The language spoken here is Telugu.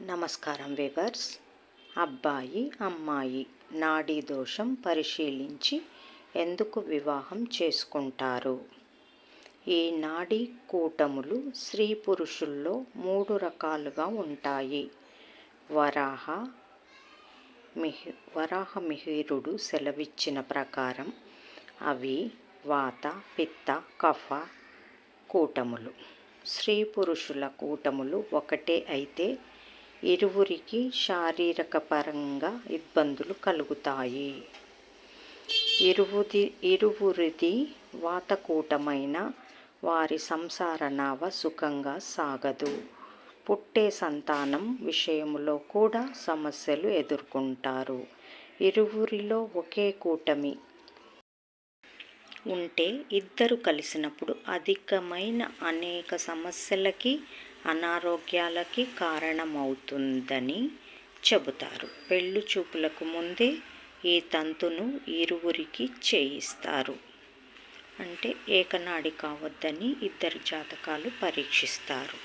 నమస్కారం వివర్స్. అబ్బాయి అమ్మాయి నాడీ దోషం పరిశీలించి ఎందుకు వివాహం చేసుకుంటారు? ఈ నాడీ కూటములు స్త్రీ పురుషుల్లో 3 రకాలుగా ఉంటాయి. వరాహమిహిరుడు సెలవిచ్చిన ప్రకారం అవి వాత, పిత్త, కఫ కూటములు. స్త్రీ పురుషుల కూటములు ఒకటే అయితే ఇరువురికి శారీరక పరంగా ఇబ్బందులు కలుగుతాయి. ఇరువురిది వాతకూటమైన వారి సంసార నావ సుఖంగా సాగదు. పుట్టే సంతానం విషయంలో కూడా సమస్యలు ఎదుర్కొంటారు. ఇరువురిలో ఒకే కూటమి ఉంటే ఇద్దరు కలిసినప్పుడు అధికమైన అనేక సమస్యలకి, అనారోగ్యాలకి కారణమవుతుందని చెబుతారు. పెళ్లి చూపులకు ముందే ఈ తంతును ఇరువురికి చేయిస్తారు. అంటే ఏకనాడి కావద్దని ఇద్దరి జాతకాలు పరీక్షిస్తారు.